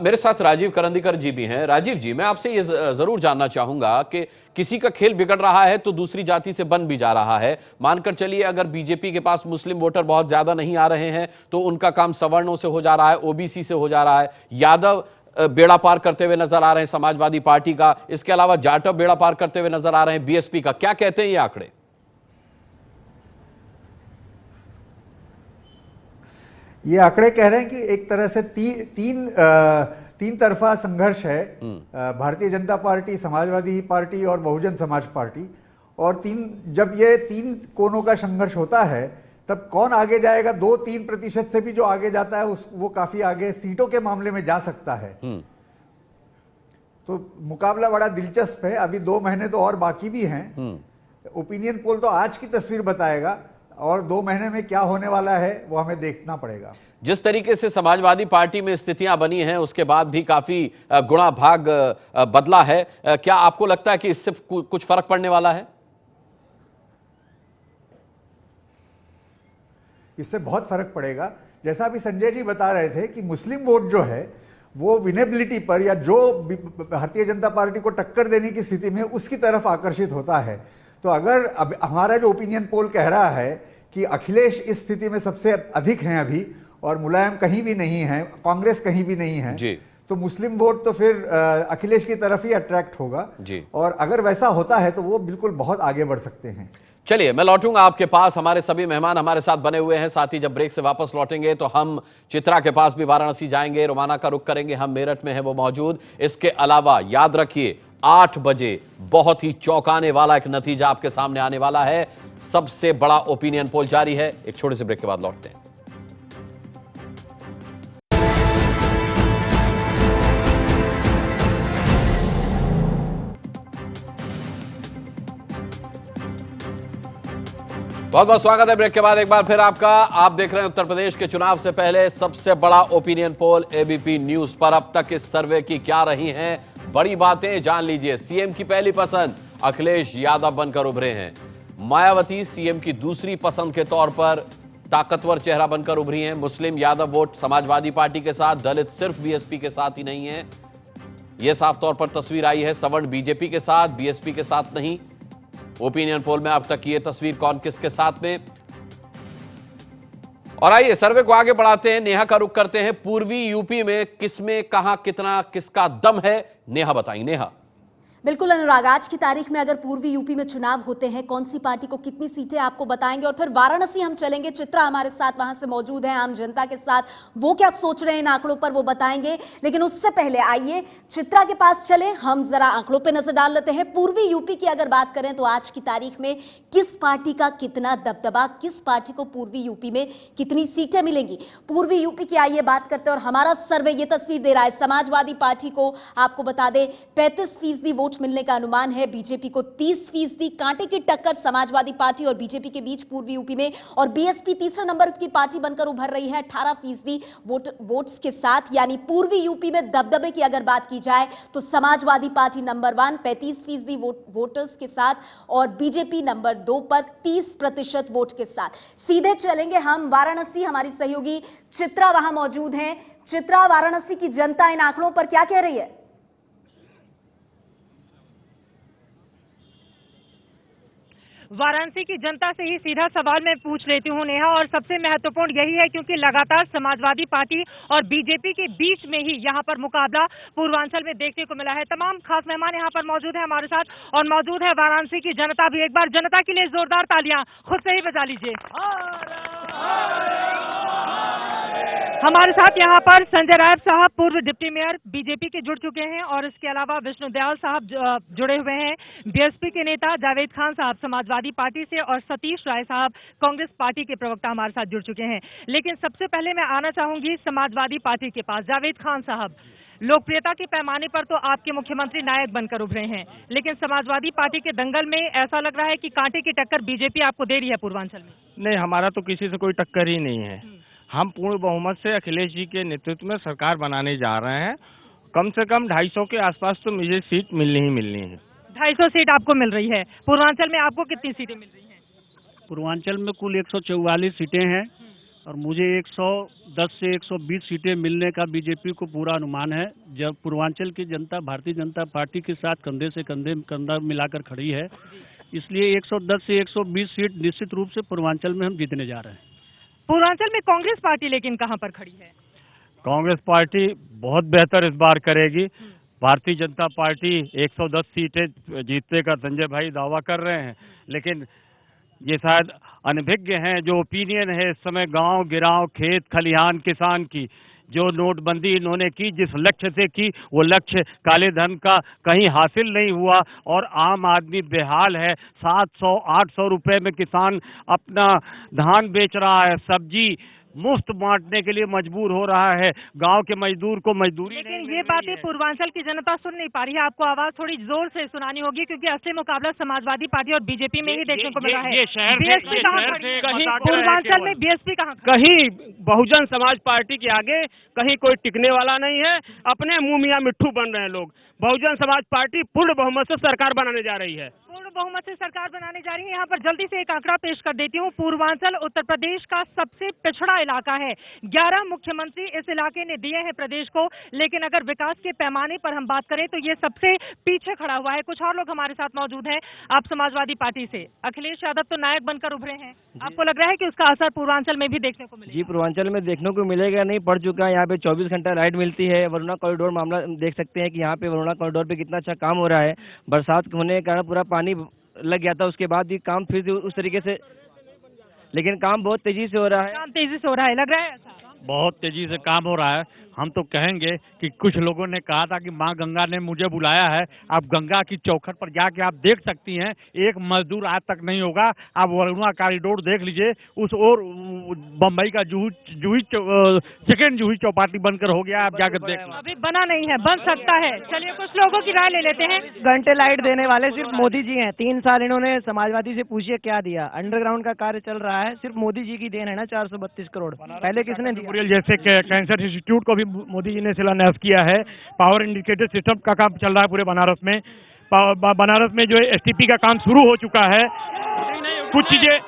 मेरे साथ राजीव करंदीकर जी भी हैं। राजीव जी, मैं आपसे ये जरूर जानना चाहूंगा कि किसी का खेल बिगड़ रहा है तो दूसरी जाति से बन भी जा रहा है। मानकर चलिए अगर बीजेपी के पास मुस्लिम वोटर बहुत ज्यादा नहीं आ रहे हैं तो उनका काम सवर्णों से हो जा रहा है, ओबीसी से हो जा रहा है। यादव बेड़ा पार करते हुए नजर आ रहे हैं समाजवादी पार्टी का, इसके अलावा जाटव बेड़ा पार करते हुए नजर आ रहे हैं बीएसपी का। क्या कहते हैं ये आंकड़े? ये आंकड़े कह रहे हैं कि एक तरह से तीन तरफा संघर्ष है। भारतीय जनता पार्टी, समाजवादी पार्टी और बहुजन समाज पार्टी। और जब ये 3 कोनों का संघर्ष होता है तब कौन आगे जाएगा, 2-3% से भी जो आगे जाता है वो काफी आगे सीटों के मामले में जा सकता है। तो मुकाबला बड़ा दिलचस्प है। अभी 2 महीने तो और बाकी भी हैं। ओपिनियन पोल तो आज की तस्वीर बताएगा और 2 महीने में क्या होने वाला है वो हमें देखना पड़ेगा। जिस तरीके से समाजवादी पार्टी में स्थितियां बनी हैं उसके बाद भी काफी गुणा भाग बदला है। क्या आपको लगता है कि इससे कुछ फर्क पड़ने वाला है? इससे बहुत फर्क पड़ेगा। जैसा अभी संजय जी बता रहे थे कि मुस्लिम वोट जो है वो विनेबिलिटी पर या जो भारतीय जनता पार्टी को टक्कर देने की स्थिति में उसकी तरफ आकर्षित होता है। तो अगर अब हमारा जो ओपिनियन पोल कह रहा है कि अखिलेश इस स्थिति में सबसे अधिक हैं अभी और मुलायम कहीं भी नहीं है, कांग्रेस कहीं भी नहीं है जी। तो मुस्लिम वोट तो फिर अखिलेश की तरफ ही अट्रैक्ट होगा जी। और अगर वैसा होता है तो वो बिल्कुल बहुत आगे बढ़ सकते हैं। चलिए, मैं लौटूंगा आपके पास। हमारे सभी मेहमान हमारे साथ बने हुए हैं। साथ ही जब ब्रेक से वापस लौटेंगे तो हम चित्रा के पास भी वाराणसी जाएंगे, रोमाना का रुख करेंगे। हम मेरठ में है वो मौजूद। इसके अलावा याद रखिए 8 बजे बहुत ही चौंकाने वाला एक नतीजा आपके सामने आने वाला है। सबसे बड़ा ओपिनियन पोल जारी है। एक छोटे से ब्रेक के बाद लौटते हैं। बहुत बहुत स्वागत है ब्रेक के बाद एक बार फिर आपका। आप देख रहे हैं उत्तर प्रदेश के चुनाव से पहले सबसे बड़ा ओपिनियन पोल एबीपी न्यूज पर। अब तक इस सर्वे की क्या रही हैं बड़ी बातें, जान लीजिए। सीएम की पहली पसंद अखिलेश यादव बनकर उभरे हैं। मायावती सीएम की दूसरी पसंद के तौर पर ताकतवर चेहरा बनकर उभरी हैं। मुस्लिम यादव वोट समाजवादी पार्टी के साथ, दलित सिर्फ बीएसपी के साथ ही नहीं है। यह साफ तौर पर तस्वीर आई है। सवर्ण बीजेपी के साथ, बीएसपी के साथ नहीं। ओपिनियन पोल में अब तक ये तस्वीर कौन किसके साथ में। और आइए सर्वे को आगे बढ़ाते हैं। नेहा का रुख करते हैं। पूर्वी यूपी में किसमें कहां कितना किसका दम है, नेहा बताइए। नेहा। बिल्कुल अनुराग, आज की तारीख में अगर पूर्वी यूपी में चुनाव होते हैं, कौन सी पार्टी को कितनी सीटें आपको बताएंगे, और फिर वाराणसी हम चलेंगे। चित्रा हमारे साथ वहां से मौजूद है, आम जनता के साथ, वो क्या सोच रहे हैं इन आंकड़ों पर वो बताएंगे। लेकिन उससे पहले आइए चित्रा के पास चलें, हम जरा आंकड़ों पर नजर डाल लेते हैं। पूर्वी यूपी की अगर बात करें तो आज की तारीख में किस पार्टी का कितना दबदबा, किस पार्टी को पूर्वी यूपी में कितनी सीटें मिलेंगी, पूर्वी यूपी की आइए बात करते हैं। और हमारा सर्वे ये तस्वीर दे रहा है, समाजवादी पार्टी को आपको बता दें 35% वोट मिलने का अनुमान है, बीजेपी को 30%। कांटे की टक्कर समाजवादी पार्टी और बीजेपी के बीच पूर्वी यूपी में, और बीएसपी तीसरे नंबर की पार्टी बनकर उभर रही है 18% वोट्स के साथ। यानी पूर्वी यूपी में दबदबे की अगर बात की जाए तो समाजवादी पार्टी नंबर 1 35% वोटर्स के साथ, और बीजेपी नंबर 2 पर 30% वोट के साथ। सीधे चलेंगे हम वाराणसी, हमारी सहयोगी चित्रा वहां मौजूद हैं। चित्रा, वाराणसी की जनता इन आंकड़ों पर क्या कह रही है? वाराणसी की जनता से ही सीधा सवाल मैं पूछ लेती हूँ नेहा, और सबसे महत्वपूर्ण यही है क्योंकि लगातार समाजवादी पार्टी और बीजेपी के बीच में ही यहाँ पर मुकाबला पूर्वांचल में देखने को मिला है। तमाम खास मेहमान यहाँ पर मौजूद है हमारे साथ, और मौजूद है वाराणसी की जनता भी। एक बार जनता के लिए जोरदार तालियां खुद से ही बजा लीजिए। हमारे साथ यहाँ पर संजय राय साहब, पूर्व डिप्टी मेयर बीजेपी के, जुड़ चुके हैं, और इसके अलावा विष्णु दयाल साहब जुड़े हुए हैं, बीएसपी के नेता जावेद खान साहब समाजवादी पार्टी से, और सतीश राय साहब कांग्रेस पार्टी के प्रवक्ता हमारे साथ जुड़ चुके हैं। लेकिन सबसे पहले मैं आना चाहूंगी समाजवादी पार्टी के पास। जावेद खान साहब, लोकप्रियता के पैमाने पर तो आपके मुख्यमंत्री नायक बनकर उभरे हैं, लेकिन समाजवादी पार्टी के दंगल में ऐसा लग रहा है कि कांटे की टक्कर बीजेपी आपको दे रही है पूर्वांचल में। नहीं, हमारा तो किसी से कोई टक्कर ही नहीं है। हम पूर्ण बहुमत से अखिलेश जी के नेतृत्व में सरकार बनाने जा रहे हैं। कम से कम 250 के आसपास तो मुझे सीट मिलनी ही मिलनी है। 250 सीट आपको मिल रही है। पूर्वांचल में आपको कितनी सीटें मिल रही हैं? पूर्वांचल में कुल 144 सीटें हैं, और मुझे 110 से 120 सीटें मिलने का बीजेपी को पूरा अनुमान है। जब पूर्वांचल की जनता भारतीय जनता पार्टी के साथ कंधे से कंधा मिलाकर खड़ी है, इसलिए 110 से 120 सीट निश्चित रूप से पूर्वांचल में हम जीतने जा रहे हैं। पूर्वांचल में कांग्रेस पार्टी लेकिन कहां पर खड़ी है? कांग्रेस पार्टी बहुत बेहतर इस बार करेगी। भारतीय जनता पार्टी 110 सीटें जीतने का संजय भाई दावा कर रहे हैं, लेकिन ये शायद अनभिज्ञ हैं। जो ओपिनियन है इस समय गांव गिराव, खेत खलिहान, किसान की, जो नोटबंदी इन्होंने की, जिस लक्ष्य से की, वो लक्ष्य काले धन का कहीं हासिल नहीं हुआ, और आम आदमी बेहाल है। 700-800 रुपए में किसान अपना धान बेच रहा है, सब्जी मुफ्त बांटने के लिए मजबूर हो रहा है, गांव के मजदूर को मजदूरी। लेकिन ये बातें पूर्वांचल की जनता सुन नहीं पा रही है। आपको आवाज थोड़ी जोर से सुनानी होगी, क्योंकि असली मुकाबला समाजवादी पार्टी और बीजेपी में ही देखने को मिला है। बीएसपी कहां खड़ी है? पूर्वांचल में बीएसपी कहां? कहीं बहुजन समाज पार्टी के आगे कहीं कोई टिकने वाला नहीं है। अपने मुंह मियां मिट्ठू बन रहे हैं लोग। बहुजन समाज पार्टी पूर्ण बहुमत से सरकार बनाने जा रही है। पूर्ण बहुमत से सरकार बनाने जा रही है। यहाँ पर जल्दी से एक आंकड़ा पेश कर देती हूँ। पूर्वांचल उत्तर प्रदेश का सबसे पिछड़ा इलाका है। 11 मुख्यमंत्री इस इलाके ने दिए हैं प्रदेश को, लेकिन अगर विकास के पैमाने पर हम बात करें तो ये सबसे पीछे खड़ा हुआ है। कुछ और लोग हमारे साथ मौजूद हैं। आप समाजवादी पार्टी से, अखिलेश यादव तो नायक बनकर उभरे हैं, आपको लग रहा है कि उसका असर पूर्वांचल में भी देखने को मिलेगा? जी, पूर्वांचल में देखने को मिलेगा, नहीं पड़ चुका है। यहाँ पे 24 घंटा लाइट मिलती है। वरुणा कॉरिडोर मामला देख सकते हैं कि यहाँ पे वरुणा कॉरिडोर पे कितना अच्छा काम हो रहा है। बरसात होने के कारण पूरा पानी लग गया था, उसके बाद भी काम फिर से उस तरीके से, लेकिन काम बहुत तेजी से हो रहा है। काम तेजी से हो रहा है, लग रहा है ऐसा? बहुत तेजी से काम हो रहा है। हम तो कहेंगे कि कुछ लोगों ने कहा था कि माँ गंगा ने मुझे बुलाया है। आप गंगा की चौखट पर जाके आप देख सकती हैं, एक मजदूर आज तक नहीं होगा। आप वरुणा कॉरिडोर देख लीजिए, उस और बम्बई का सेकेंड जूही चौपाटी बनकर हो गया। आप जाकर देख लो। अभी बना नहीं है, बन सकता है। चलिए कुछ लोगों की राय ले लेते हैं। घंटे लाइट देने वाले सिर्फ मोदी जी हैं। 3 साल इन्होंने समाजवादी से पूछिए क्या दिया। अंडरग्राउंड का कार्य चल रहा है, सिर्फ मोदी जी की देन है ना। 432 करोड़ पहले किसने दिया? जैसे कैंसर इंस्टीट्यूट को भी मोदी जी ने शिलान्यास किया है। पावर इंडिकेटर सिस्टम का काम चल रहा है पूरे बनारस में। बनारस में जो एसटीपी का काम शुरू हो चुका है। कुछ चीजें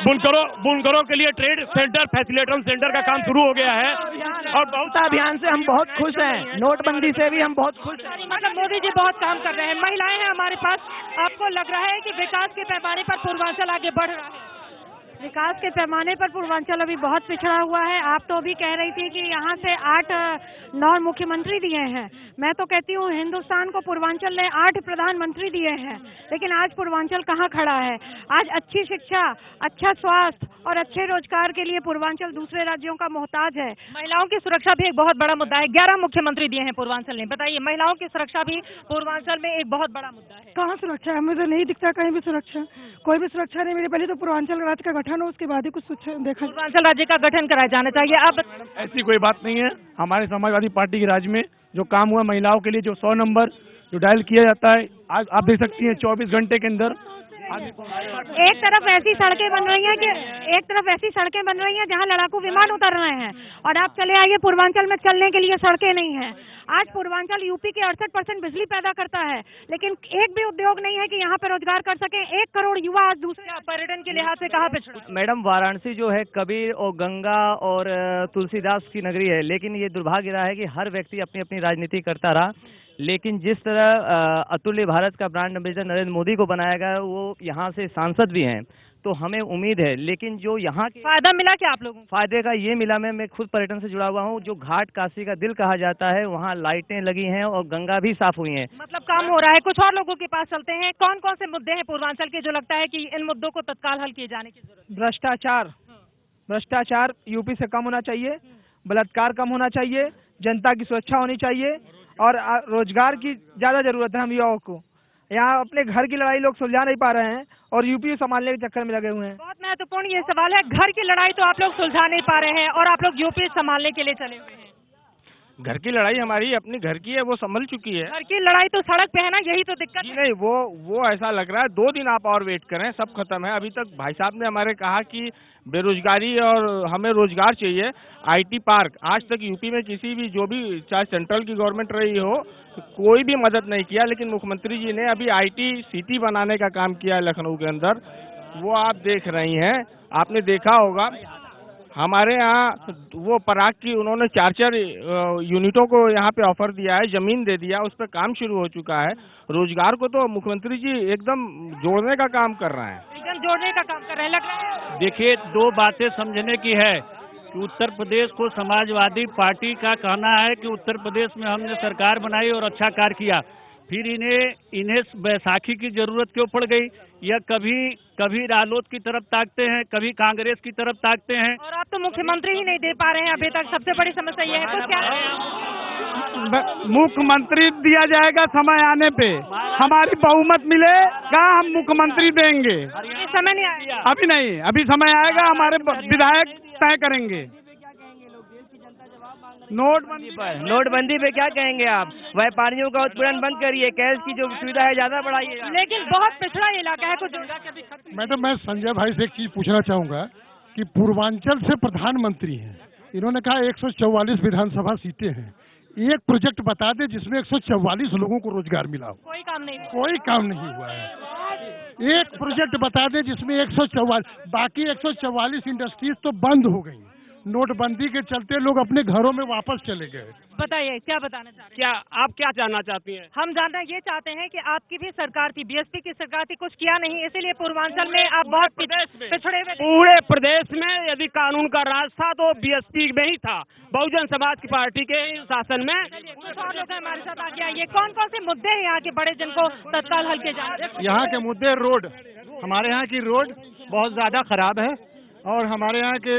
बुनकरों के लिए ट्रेड सेंटर, फैसिलिटेशन सेंटर का काम शुरू हो गया है। और बहुत अभियान से हम बहुत खुश हैं। नोटबंदी से भी हम बहुत खुश हैं। मतलब मोदी जी बहुत काम कर रहे हैं। महिलाएं हैं हमारे पास, आपको लग रहा है कि विकास के पैमाने पर पूर्वांचल आगे बढ़ रहा है? विकास के पैमाने पर पूर्वांचल अभी बहुत पिछड़ा हुआ है। आप तो अभी कह रही थी कि यहाँ से 8-9 मुख्यमंत्री दिए हैं। मैं तो कहती हूँ हिंदुस्तान को पूर्वांचल ने 8 प्रधानमंत्री दिए हैं, लेकिन आज पूर्वांचल कहाँ खड़ा है? आज अच्छी शिक्षा, अच्छा स्वास्थ्य और अच्छे रोजगार के लिए पूर्वांचल दूसरे राज्यों का मोहताज है। महिलाओं की सुरक्षा भी एक बहुत बड़ा मुद्दा है। 11 मुख्यमंत्री दिए हैं पूर्वांचल ने। बताइए, महिलाओं की सुरक्षा भी पूर्वांचल में एक बहुत बड़ा मुद्दा है। कहाँ सुरक्षा है? मुझे नहीं दिखता कहीं भी सुरक्षा, कोई भी सुरक्षा नहीं मिली। पहले तो पूर्वांचल राज्य का गठन हो, उसके बाद ही कुछ देखा। पूर्वांचल राज्य का गठन कराया जाना चाहिए। अब ऐसी कोई बात नहीं है। हमारे समाजवादी पार्टी के राज में जो काम हुआ महिलाओं के लिए, जो 100 नंबर जो डायल किया जाता है, आज आप देख सकती हैं 24 घंटे के अंदर एक तरफ ऐसी सड़कें बन रही हैं जहां लड़ाकू विमान उतर रहे हैं, और आप चले आइए पूर्वांचल में चलने के लिए सड़कें नहीं हैं। आज पूर्वांचल यूपी के 68% बिजली पैदा करता है, लेकिन एक भी उद्योग नहीं है कि यहाँ पे रोजगार कर सके। 1 करोड़ युवा आज दूसरे पर्यटन के लिहाज से कहाँ पिछड़ा? मैडम, वाराणसी जो है कबीर और गंगा और तुलसीदास की नगरी है, लेकिन ये दुर्भाग्य रहा है कि हर व्यक्ति अपनी अपनी राजनीति करता रहा। लेकिन जिस तरह अतुल्य भारत का ब्रांड एम्बेसडर नरेंद्र मोदी को बनाया गया, वो यहाँ से सांसद भी हैं, तो हमें उम्मीद है। लेकिन जो यहाँ के फायदा मिला क्या आप लोगों को? फायदे का ये मिला, मैं खुद पर्यटन से जुड़ा हुआ हूँ। जो घाट काशी का दिल कहा जाता है, वहाँ लाइटें लगी हैं और गंगा भी साफ हुई है। मतलब काम हो रहा है। कुछ और लोगों के पास चलते हैं। कौन कौन से मुद्दे हैं पूर्वांचल के जो लगता है कि इन मुद्दों को तत्काल हल किए जाने की जरूरत? भ्रष्टाचार यूपी से कम होना चाहिए, बलात्कार कम होना चाहिए, जनता की सुरक्षा होनी चाहिए, और रोजगार की ज्यादा जरूरत है हम युवाओं को। यहाँ अपने घर की लड़ाई लोग सुलझा नहीं पा रहे हैं और यूपी संभालने के चक्कर में लगे हुए हैं। बहुत महत्वपूर्ण ये सवाल है। घर की लड़ाई तो आप लोग सुलझा नहीं पा रहे हैं और आप लोग यूपी संभालने के लिए चले हुए हैं। घर की लड़ाई हमारी अपनी घर की है, वो संभल चुकी है। घर की लड़ाई तो सड़क पे है ना, यही तो दिक्कत है। नहीं, वो ऐसा लग रहा है 2 दिन आप और वेट करें, सब खत्म है। अभी तक भाई साहब ने हमारे कहा कि बेरोजगारी और हमें रोजगार चाहिए। आईटी पार्क आज तक यूपी में किसी भी, जो भी चाहे सेंट्रल की गवर्नमेंट रही हो, कोई भी मदद नहीं किया। लेकिन मुख्यमंत्री जी ने अभी आईटी सिटी बनाने का काम किया है लखनऊ के अंदर, वो आप देख रही हैं। आपने देखा होगा हमारे यहाँ वो पराग की उन्होंने 4-4 यूनिटों को यहाँ पे ऑफर दिया है, जमीन दे दिया, उस पर काम शुरू हो चुका है। रोजगार को तो मुख्यमंत्री जी एकदम जोड़ने का काम कर रहे हैं, एकदम जोड़ने का काम कर रहे हैं, लग रहा है। देखिए, 2 बातें समझने की है कि उत्तर प्रदेश को समाजवादी पार्टी का कहना है कि उत्तर प्रदेश में हमने सरकार बनाई और अच्छा कार्य किया, फिर इन्हें बैसाखी की जरूरत क्यों पड़ गई? या कभी रालोद की तरफ ताकते हैं, कभी कांग्रेस की तरफ ताकते हैं। और आप तो मुख्यमंत्री ही नहीं दे पा रहे हैं अभी तक। सबसे बड़ी समस्या ये है। कुछ क्या मुख्यमंत्री दिया जाएगा समय आने पे, हमारी बहुमत मिलेगा, हम मुख्यमंत्री देंगे। ये समय नहीं आया? अभी नहीं, अभी समय आएगा, हमारे विधायक तय करेंगे। नोटबंदी पे क्या कहेंगे आप? व्यापारियों का उत्पीड़न बंद करिए, कैश की जो सुविधा है ज्यादा बढ़ाइए। लेकिन बहुत पिछड़ा इलाका है कुछ। मैडम, मैं संजय भाई से एक चीज पूछना चाहूंगा कि पूर्वांचल से प्रधानमंत्री हैं, इन्होंने कहा 144 विधानसभा सीटें हैं, एक प्रोजेक्ट बता दे जिसमें 144 लोगों को रोजगार मिला हो। कोई काम नहीं हुआ है। एक प्रोजेक्ट बता दे जिसमें 144, बाकी 144 इंडस्ट्रीज तो बंद हो गई। नोटबंदी के चलते लोग अपने घरों में वापस चले गए। बताइए, क्या बताना चाहते हैं? क्या आप क्या जानना चाहती हैं? हम जानना ये चाहते हैं कि आपकी भी सरकार थी, बीएसपी की सरकार थी, कुछ किया नहीं, इसीलिए पूर्वांचल में आप बहुत पिछड़े हुए। पूरे प्रदेश में यदि कानून का राज था तो बीएसपी में ही था, बहुजन समाज की पार्टी के शासन में। कुछ और लोग हमारे साथ आगे आइए। कौन कौन से मुद्दे हैं यहाँ के बड़े जिनको तत्काल हल किए जाए? यहाँ के मुद्दे रोड, हमारे यहाँ की रोड बहुत ज्यादा खराब है और हमारे यहाँ के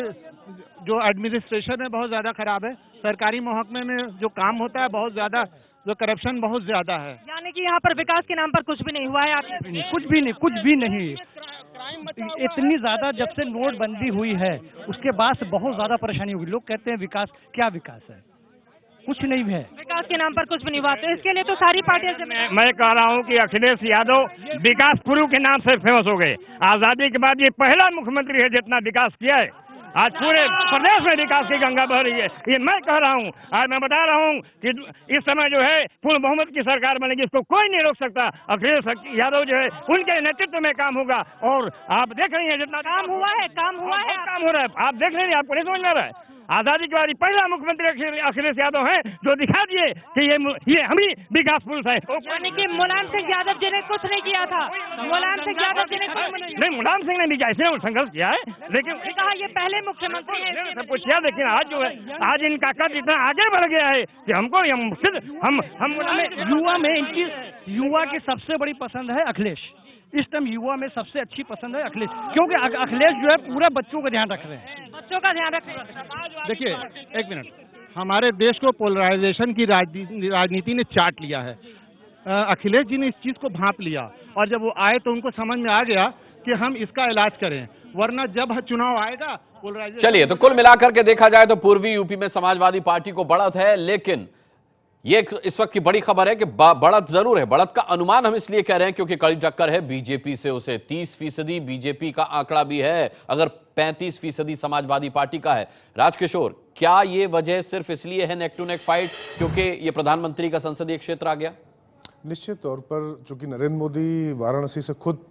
जो एडमिनिस्ट्रेशन है बहुत ज्यादा खराब है। सरकारी महकमे में जो काम होता है बहुत ज्यादा, जो करप्शन बहुत ज्यादा है। यानी कि यहाँ पर विकास के नाम पर कुछ भी नहीं हुआ है। आप कुछ भी नहीं। इतनी ज्यादा जब से नोटबंदी हुई है उसके बाद से बहुत ज्यादा परेशानी होगी। लोग कहते हैं विकास, क्या विकास है? कुछ नहीं है। विकास के नाम पर कुछ भी नहीं हुआ, तो इसके लिए तो सारी पार्टियां। मैं कह रहा हूँ कि अखिलेश यादव विकास पुरु के नाम से फेमस हो गए। आजादी के बाद ये पहला मुख्यमंत्री है जितना विकास किया है। आज पूरे प्रदेश में विकास की गंगा बह रही है, ये मैं कह रहा हूँ। आज मैं बता रहा हूँ कि इस समय जो है पूर्ण बहुमत की सरकार बनेगी, इसको कोई नहीं रोक सकता। अखिलेश यादव जो है उनके नेतृत्व में काम होगा और आप देख रही हैं जितना काम हुआ है। काम हो रहा है, आप देख रही हैं, आपको नहीं समझ में आ रहा है? आजादी के बाद पहला मुख्यमंत्री अखिलेश यादव हैं जो दिखा दिए कि ये हम ही विकास पुरुष है। यानी कि मुलायम सिंह यादव जी ने कुछ नहीं किया था, मुलायम सिंह यादव जी ने नहीं, मुलायम सिंह ने नहीं किया, इसने संघर्ष किया है, लेकिन कहा ये पहले मुख्यमंत्री हैं। सब कुछ किया, लेकिन आज जो है, आज इनका कद इतना आगे बढ़ गया है कि हमको युवा में इनकी युवा की सबसे बड़ी पसंद है अखिलेश। इस टाइम युवा में सबसे अच्छी पसंद है अखिलेश, क्योंकि अखिलेश जो है पूरा बच्चों का ध्यान रख रहे हैं। बच्चों का ध्यान रख रहे हैं। देखिए एक मिनट, हमारे देश को पोलराइजेशन की राजनीति ने चाट लिया है। अखिलेश जी ने इस चीज को भांप लिया और जब वो आए तो उनको समझ में आ गया कि हम इसका इलाज करें, वरना जब चुनाव आएगा पोलराइजेशन। चलिए, तो कुल मिलाकर के देखा जाए तो पूर्वी यूपी में समाजवादी पार्टी को बढ़त है, लेकिन ये इस वक्त की बड़ी खबर है कि बढ़त जरूर है। बढ़त का अनुमान हम इसलिए कह रहे हैं क्योंकि कड़ी टक्कर है बीजेपी से, उसे 30% बीजेपी का आंकड़ा भी है, अगर 35% समाजवादी पार्टी का है। राजकिशोर, क्या ये वजह सिर्फ इसलिए है नेक टू नेक फाइट क्योंकि ये प्रधानमंत्री का संसदीय क्षेत्र आ गया? निश्चित तौर पर चूंकि नरेंद्र मोदी वाराणसी से खुद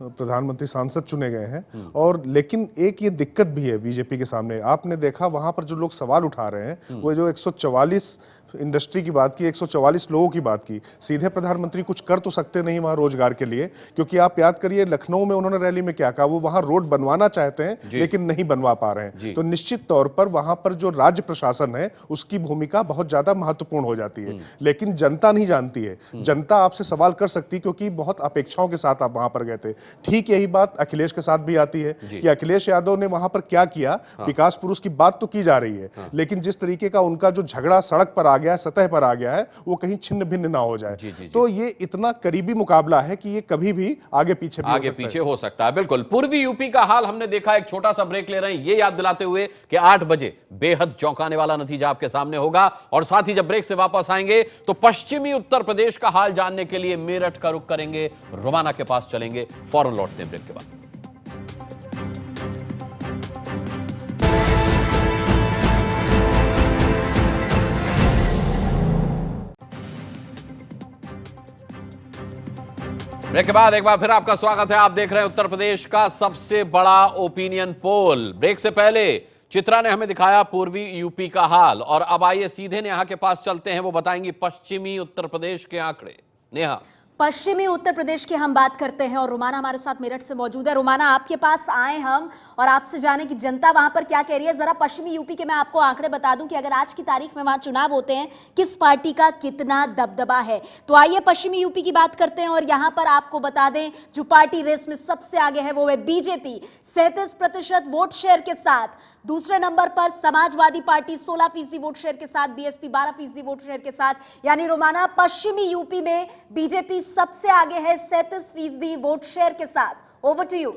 प्रधानमंत्री सांसद चुने गए हैं, और लेकिन एक ये दिक्कत भी है बीजेपी के सामने। आपने देखा वहां पर जो लोग सवाल उठा रहे हैं, वो जो 144 इंडस्ट्री की बात की, 144 लोगों की बात की, सीधे प्रधानमंत्री कुछ कर तो सकते नहीं वहां रोजगार के लिए, क्योंकि आप याद करिए लखनऊ में उन्होंने रैली में क्या कहा, वो वहां रोड बनवाना चाहते हैं लेकिन नहीं बनवा पा रहे हैं। तो निश्चित तौर पर वहां पर जो राज्य प्रशासन है उसकी भूमिका बहुत ज्यादा महत्वपूर्ण हो जाती है, लेकिन जनता नहीं जानती है। जनता आपसे सवाल कर सकती क्योंकि बहुत अपेक्षाओं के साथ आप वहां पर गए थे। ठीक यही बात अखिलेश के साथ भी आती है कि अखिलेश यादव ने वहां पर क्या किया। विकास पुरुष की बात तो की जा रही है, लेकिन जिस तरीके का उनका जो झगड़ा सड़क पर आ गया, सतह पर आ गया है, वो कहीं छिन्न भिन्न ना हो जाए। तो ये इतना करीबी मुकाबला है कि ये कभी भी आगे पीछे हो सकता है। बिल्कुल, पूर्वी यूपी का हाल हमने देखा। एक छोटा सा ब्रेक ले रहे हैं, ये याद दिलाते हुए कि 8 बजे बेहद चौंकाने वाला नतीजा आपके सामने होगा, और साथ ही जब ब्रेक से वापस आएंगे तो पश्चिमी उत्तर प्रदेश का हाल जानने के लिए मेरठ का रुख करेंगे, रोमाना के पास चलेंगे। फौरन लौटते हैं ब्रेक के बाद। ब्रेक के बाद एक बार फिर आपका स्वागत है। आप देख रहे हैं उत्तर प्रदेश का सबसे बड़ा ओपिनियन पोल। ब्रेक से पहले चित्रा ने हमें दिखाया पूर्वी यूपी का हाल, और अब आइए सीधे नेहा के पास चलते हैं, वो बताएंगी पश्चिमी उत्तर प्रदेश के आंकड़े। नेहा, पश्चिमी उत्तर प्रदेश की हम बात करते हैं और रोमाना हमारे साथ मेरठ से मौजूद है। रोमाना, आपके पास आए हम और आपसे जाने कि जनता वहां पर क्या कह रही है। जरा पश्चिमी यूपी के मैं आपको आंकड़े बता दूं कि अगर आज की तारीख में वहां चुनाव होते हैं किस पार्टी का कितना दबदबा है। तो आइए पश्चिमी यूपी की बात करते हैं, और यहां पर आपको बता दें जो पार्टी रेस में सबसे आगे है वो है बीजेपी 37% वोट शेयर के साथ। दूसरे नंबर पर समाजवादी पार्टी 16% वोट शेयर के साथ, बीएसपी 12% वोट शेयर के साथ। यानी रोमाना, पश्चिमी यूपी में बीजेपी सबसे आगे है 37% वोट शेयर के साथ। Over to you.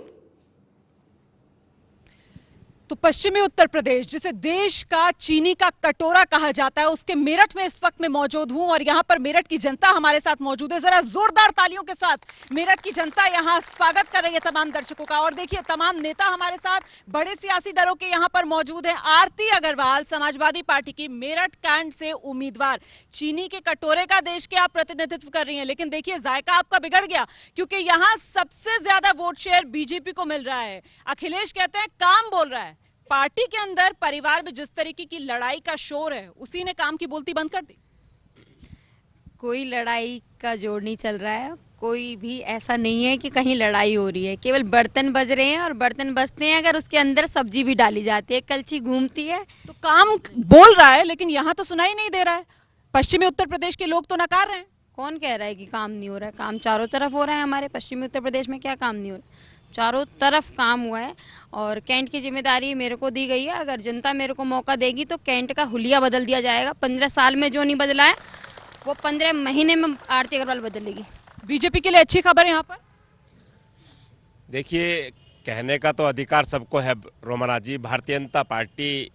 तो पश्चिमी उत्तर प्रदेश, जिसे देश का चीनी का कटोरा कहा जाता है, उसके मेरठ में इस वक्त मैं मौजूद हूं, और यहां पर मेरठ की जनता हमारे साथ मौजूद है। जरा जोरदार तालियों के साथ मेरठ की जनता यहां स्वागत कर रही है तमाम दर्शकों का। और देखिए, तमाम नेता हमारे साथ, बड़े सियासी दलों के यहां पर मौजूद हैं। आरती अग्रवाल, समाजवादी पार्टी की मेरठ कैंट से उम्मीदवार, चीनी के कटोरे का देश के आप प्रतिनिधित्व कर रही हैं, लेकिन देखिए जायका आपका बिगड़ गया, क्योंकि यहां सबसे ज्यादा वोट शेयर बीजेपी को मिल रहा है। अखिलेश कहते हैं काम बोल रहा है। पार्टी के अंदर परिवार में जिस तरीके की लड़ाई का शोर है, उसी ने काम की बोलती बंद कर दी। कोई लड़ाई का जोर नहीं चल रहा है, कोई भी ऐसा नहीं है कि कहीं लड़ाई हो रही है। केवल बर्तन बज रहे हैं, और बर्तन बजते हैं अगर उसके अंदर सब्जी भी डाली जाती है, कलछी घूमती है। तो काम बोल रहा है, लेकिन यहाँ तो सुनाई नहीं दे रहा है। पश्चिमी उत्तर प्रदेश के लोग तो नकार रहे हैं। कौन कह रहा है कि काम नहीं हो रहा है? काम चारों तरफ हो रहा है। हमारे पश्चिमी उत्तर प्रदेश में क्या काम नहीं हो रहा है? चारों तरफ काम हुआ है, और कैंट की जिम्मेदारी मेरे को दी गई है। अगर जनता मेरे को मौका देगी तो कैंट का हुलिया बदल दिया जाएगा। 15 साल में जो नहीं बदला है वो 15 महीने में आरती अग्रवाल बदलेगी। बीजेपी के लिए अच्छी खबर है यहाँ पर। देखिए, कहने का तो अधिकार सबको है रोमाना जी। भारतीय जनता पार्टी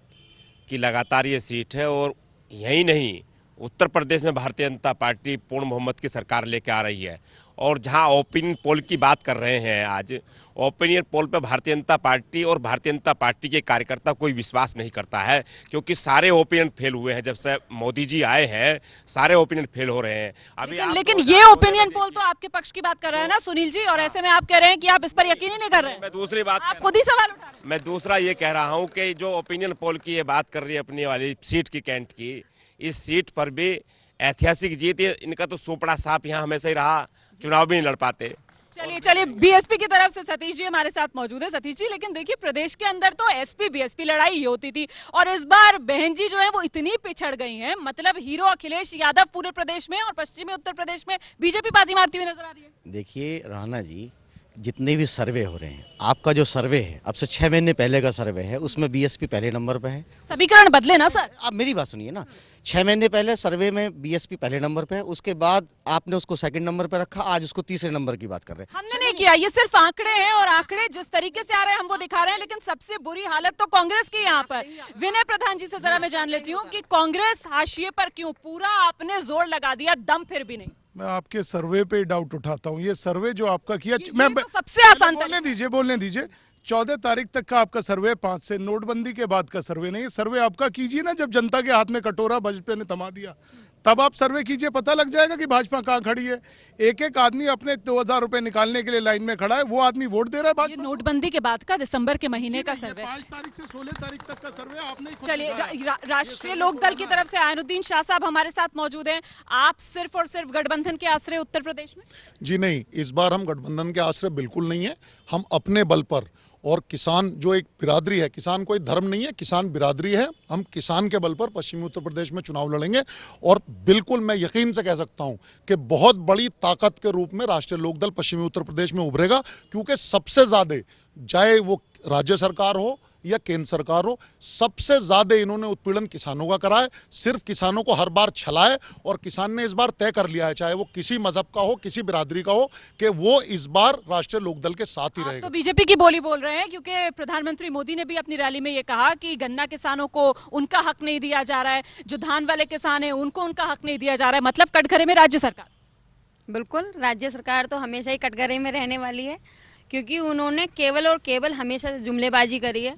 की लगातार ये सीट है, और यही नहीं, उत्तर प्रदेश में भारतीय जनता पार्टी पूर्ण बहुमत की सरकार लेके आ रही है। और जहां ओपिनियन पोल की बात कर रहे हैं आज, ओपिनियन पोल पे भारतीय जनता पार्टी और भारतीय जनता पार्टी के कार्यकर्ता कोई विश्वास नहीं करता है, क्योंकि सारे ओपिनियन फेल हुए हैं। जब से मोदी जी आए हैं सारे ओपिनियन फेल हो रहे हैं। अभी लेकिन ये ओपिनियन पोल तो आपके पक्ष की बात कर रहे हैं ना सुनील जी, और ऐसे में आप कह रहे हैं कि आप इस पर यकीन ही नहीं कर रहे हैं। मैं दूसरी बात आप खुद ही सवाल उठा रहे हैं। मैं दूसरा ये कह रहा हूं कि जो ओपिनियन पोल की ये बात कर रही है अपनी वाली सीट की, कैंट की, इस सीट पर भी ऐतिहासिक जीत है। इनका तो सोपड़ा साफ यहाँ हमेशा ही रहा, चुनाव भी नहीं लड़ पाते। चलिए बीएसपी की तरफ से सतीश जी हमारे साथ मौजूद है। सतीश जी, लेकिन देखिए प्रदेश के अंदर तो एसपी बीएसपी लड़ाई ही होती थी, और इस बार बहन जी जो है वो इतनी पिछड़ गई हैं, मतलब हीरो अखिलेश यादव पूरे प्रदेश में और पश्चिमी उत्तर प्रदेश में बीजेपी बाजी मारती हुई नजर आ रही है। देखिए राणा जी, जितने भी सर्वे हो रहे हैं, आपका जो सर्वे है अब से 6 महीने पहले का सर्वे है, उसमें बीएसपी पहले नंबर पे है। समीकरण बदले ना सर। आप मेरी बात सुनिए ना, 6 महीने पहले सर्वे में बीएसपी पहले नंबर पे है, उसके बाद आपने उसको सेकंड नंबर पे रखा, आज उसको तीसरे नंबर की बात कर रहे हैं। हमने नहीं किया, ये सिर्फ आंकड़े हैं, और आंकड़े जिस तरीके से आ रहे हैं हम वो दिखा रहे हैं। लेकिन सबसे बुरी हालत तो कांग्रेस की यहाँ पर। विनय प्रधान जी से जरा मैं जान लेती हूँ कि कांग्रेस हाशिए पर क्यों? पूरा आपने जोर लगा दिया, दम फिर भी नहीं। मैं आपके सर्वे पे डाउट उठाता हूँ। ये सर्वे जो आपका किया, तो सबसे आसान बोलने दीजिए 14 तारीख तक का आपका सर्वे, 5 से नोटबंदी के बाद का सर्वे नहीं है। सर्वे आपका कीजिए ना, जब जनता के हाथ में कटोरा भाजपा ने थमा दिया तब आप सर्वे कीजिए, पता लग जाएगा कि भाजपा कहाँ खड़ी है। एक एक आदमी अपने 2000 रुपए निकालने के लिए लाइन में खड़ा है, वो आदमी वोट दे रहा है। ये नोटबंदी के बाद का दिसंबर के महीने का सर्वे, 5 तारीख से 16 तारीख तक का सर्वे आपने। चलिए राष्ट्रीय लोकदल की तरफ से आयनुद्दीन शाह साहब हमारे साथ मौजूद हैं। आप सिर्फ और सिर्फ गठबंधन के आश्रय उत्तर प्रदेश में? जी नहीं, इस बार हम गठबंधन के आश्रय बिल्कुल नहीं है। हम अपने बल पर, और किसान जो एक बिरादरी है, किसान कोई धर्म नहीं है, किसान बिरादरी है, हम किसान के बल पर पश्चिमी उत्तर प्रदेश में चुनाव लड़ेंगे। और बिल्कुल मैं यकीन से कह सकता हूं कि बहुत बड़ी ताकत के रूप में राष्ट्रीय लोकदल पश्चिमी उत्तर प्रदेश में उभरेगा, क्योंकि सबसे ज्यादा, चाहे वो राज्य सरकार हो या केंद्र सरकार हो, सबसे ज्यादा इन्होंने उत्पीड़न किसानों का करा है। सिर्फ किसानों को हर बार छलाए, और किसान ने इस बार तय कर लिया है, चाहे वो किसी मजहब का हो, किसी बिरादरी का हो, कि वो इस बार राष्ट्रीय लोकदल के साथ ही रहेगा। तो बीजेपी की बोली बोल रहे हैं, क्योंकि प्रधानमंत्री मोदी ने भी अपनी रैली में ये कहा कि गन्ना किसानों को उनका हक नहीं दिया जा रहा है, जो धान वाले किसान है उनको उनका हक नहीं दिया जा रहा है, मतलब कटघरे में राज्य सरकार। बिल्कुल, राज्य सरकार तो हमेशा ही कटघरे में रहने वाली है, क्योंकि उन्होंने केवल और केवल हमेशा जुमलेबाजी करी है।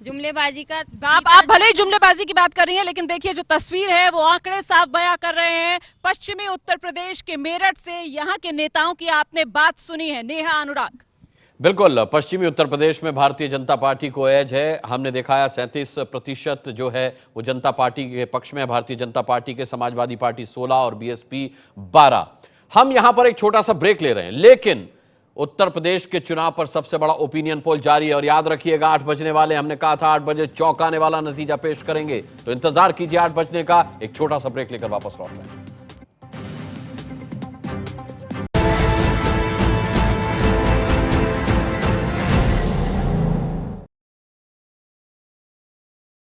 जुमलेबाजी का आप भले ही जुमलेबाजी की बात कर रही हैं, लेकिन देखिए जो तस्वीर है वो आंकड़े साफ बयां कर रहे हैं। पश्चिमी उत्तर प्रदेश के मेरठ से यहाँ के नेताओं की आपने बात सुनी है। नेहा अनुराग। बिल्कुल, पश्चिमी उत्तर प्रदेश में भारतीय जनता पार्टी को एज है। हमने देखा है 37% जो है वो जनता पार्टी के पक्ष में है, भारतीय जनता पार्टी के, समाजवादी पार्टी 16 और बीएसपी 12। हम यहां पर एक छोटा सा ब्रेक ले रहे हैं, लेकिन उत्तर प्रदेश के चुनाव पर सबसे बड़ा ओपिनियन पोल जारी है। और याद रखिएगा 8 बजने वाले, हमने कहा था 8 बजे चौंकाने वाला नतीजा पेश करेंगे, तो इंतजार कीजिए 8 बजने का। एक छोटा सा ब्रेक लेकर वापस लौट रहे हैं।